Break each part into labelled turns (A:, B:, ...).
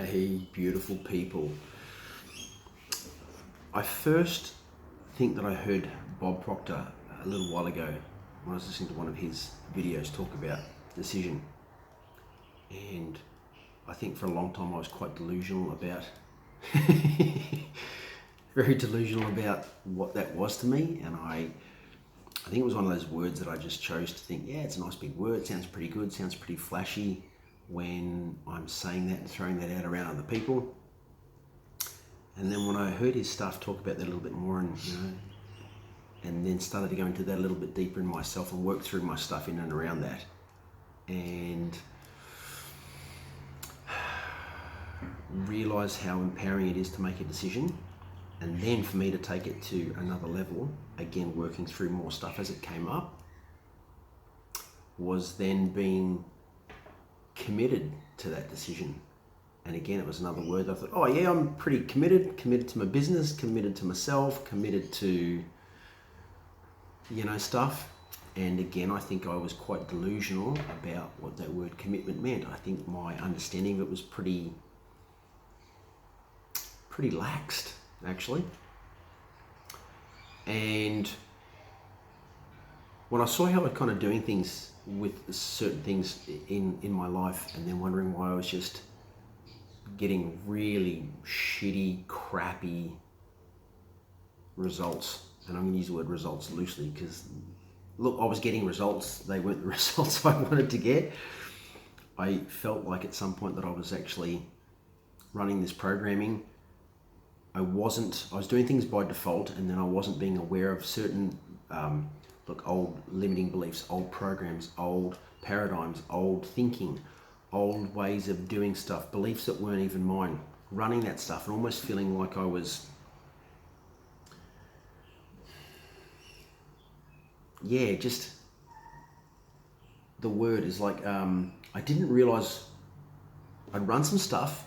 A: Hey, beautiful people. I first think that I heard Bob Proctor a little while ago when I was listening to one of his videos talk about decision. And I think for a long time I was quite delusional about, very delusional about what that was to me. And I think it was one of those words that I just chose to think, yeah, it's a nice big word, sounds pretty good, sounds pretty flashy when I'm saying that and throwing that out around other people. And then when I heard his stuff talk about that a little bit more and then started to go into that a little bit deeper in myself and work through my stuff in and around that. And realize how empowering it is to make a decision. And then for me to take it to another level, again, working through more stuff as it came up, was then being committed to that decision. And again, it was another word. I thought, oh yeah, I'm pretty committed to my business, committed to myself, committed to, stuff. And again, I think I was quite delusional about what that word commitment meant. I think my understanding of it was pretty laxed, actually. And when I saw how I was kind of doing things with certain things in my life, and then wondering why I was just getting really shitty, crappy results. And I'm going to use the word results loosely because, look, I was getting results. They weren't the results I wanted to get. I felt like at some point that I was actually running this programming. I was doing things by default, and then I wasn't being aware of certain, old limiting beliefs, old programs, old paradigms, old thinking, old ways of doing stuff, beliefs that weren't even mine, running that stuff and almost feeling like I was, just the word is like, I didn't realize I'd run some stuff.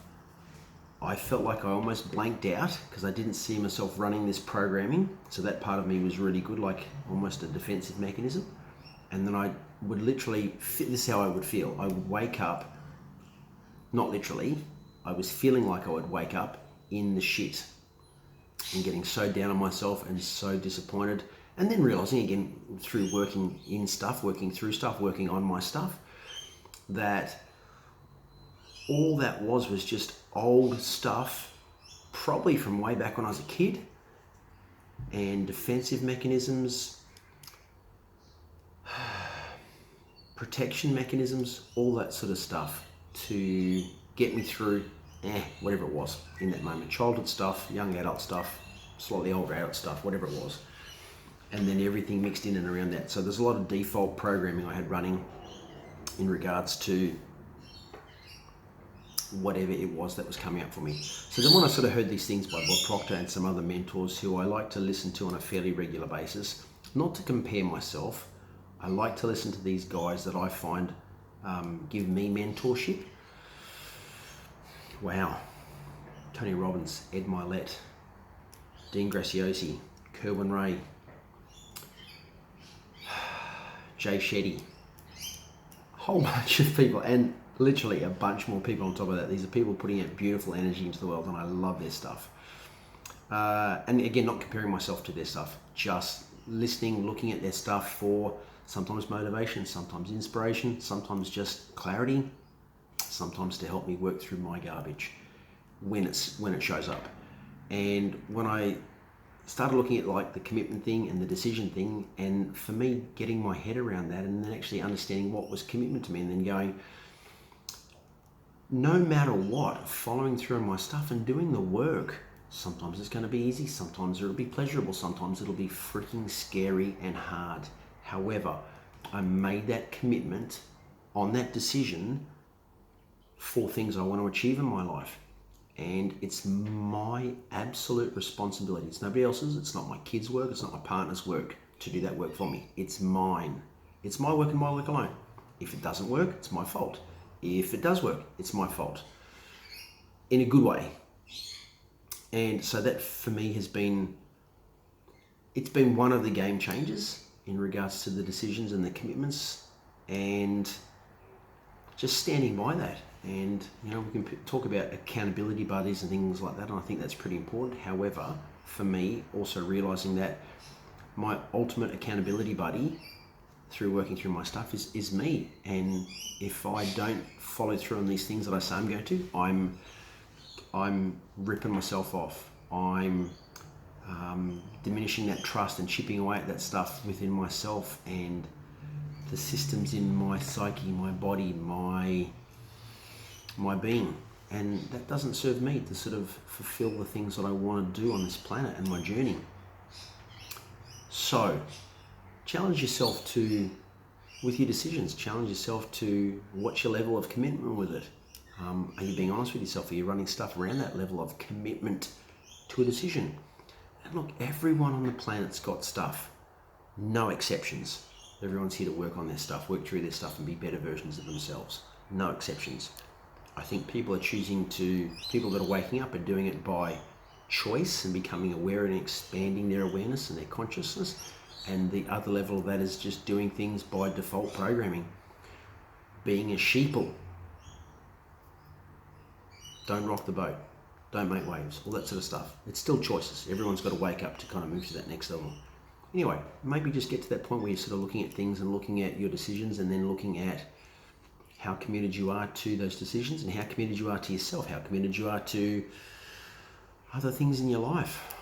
A: I felt like I almost blanked out because I didn't see myself running this programming. So that part of me was really good, like almost a defensive mechanism. And then I would literally, this is how I would feel. I would wake up, not literally, I was feeling like I would wake up in the shit and getting so down on myself and so disappointed. And then realizing again through working in stuff, working through stuff, working on my stuff, that all that was just old stuff, probably from way back when I was a kid, and defensive mechanisms, protection mechanisms, all that sort of stuff to get me through whatever it was in that moment. Childhood stuff, young adult stuff, slightly older adult stuff, whatever it was. And then everything mixed in and around that. So there's a lot of default programming I had running in regards to whatever it was that was coming up for me. So then when I sort of heard these things by Bob Proctor and some other mentors who I like to listen to on a fairly regular basis, not to compare myself, I like to listen to these guys that I find give me mentorship. Wow. Tony Robbins, Ed Mylett, Dean Graziosi, Kerwin Ray, Jay Shetty, a whole bunch of people, and literally a bunch more people on top of that. These are people putting out beautiful energy into the world, and I love their stuff. And again, not comparing myself to their stuff, just listening, looking at their stuff for sometimes motivation, sometimes inspiration, sometimes just clarity, sometimes to help me work through my garbage when it shows up. And when I started looking at like the commitment thing and the decision thing, and for me getting my head around that and then actually understanding what was commitment to me, and then going, no matter what, following through on my stuff and doing the work. Sometimes it's going to be easy, sometimes it'll be pleasurable, sometimes it'll be freaking scary and hard. However, I made that commitment on that decision for things I want to achieve in my life. And it's my absolute responsibility. It's nobody else's. It's not my kids' work. It's not my partner's work to do that work for me. It's mine. It's my work and my work alone. If it doesn't work, it's my fault. If it does work, it's my fault. In a good way. And so that for me it's been one of the game changers in regards to the decisions and the commitments, and just standing by that And we can talk about accountability buddies and things like that, and I think that's pretty important. However, for me, also realizing that my ultimate accountability buddy through working through my stuff is me. And if I don't follow through on these things that I say I'm going to, I'm ripping myself off. I'm diminishing that trust and chipping away at that stuff within myself and the systems in my psyche, my body, my being. And that doesn't serve me to sort of fulfill the things that I want to do on this planet and my journey. So challenge yourself with your decisions. Challenge yourself to what's your level of commitment with it. Are you being honest with yourself? Are you running stuff around that level of commitment to a decision? And look, everyone on the planet's got stuff. No exceptions. Everyone's here to work on their stuff, work through their stuff and be better versions of themselves. No exceptions. I think people that are waking up are doing it by choice and becoming aware and expanding their awareness and their consciousness. And the other level of that is just doing things by default programming. Being a sheeple. Don't rock the boat. Don't make waves. All that sort of stuff. It's still choices. Everyone's got to wake up to kind of move to that next level. Anyway, maybe just get to that point where you're sort of looking at things and looking at your decisions and then looking at how committed you are to those decisions and how committed you are to yourself, how committed you are to other things in your life.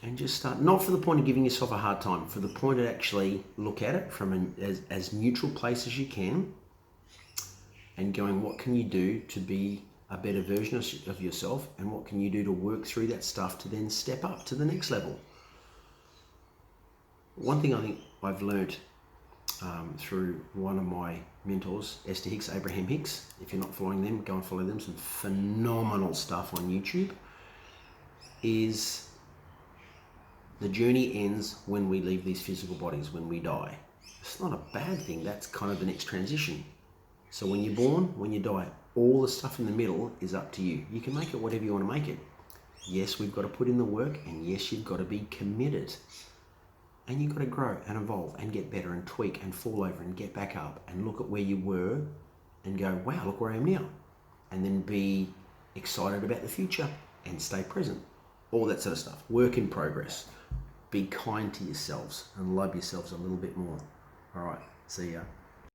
A: And just start, not for the point of giving yourself a hard time, for the point to actually look at it from as neutral place as you can and going, what can you do to be a better version of yourself, and what can you do to work through that stuff to then step up to the next level? One thing I think I've learned through one of my mentors, Esther Hicks, Abraham Hicks. If you're not following them, go and follow them. Some phenomenal stuff on YouTube. Is the journey ends when we leave these physical bodies, when we die. It's not a bad thing. That's kind of the next transition. So when you're born, when you die, all the stuff in the middle is up to you. You can make it whatever you want to make it. Yes, we've got to put in the work, and yes, you've got to be committed. And you've got to grow and evolve and get better and tweak and fall over and get back up and look at where you were and go, wow, look where I am now. And then be excited about the future and stay present. All that sort of stuff. Work in progress. Be kind to yourselves and love yourselves a little bit more. All right, see ya.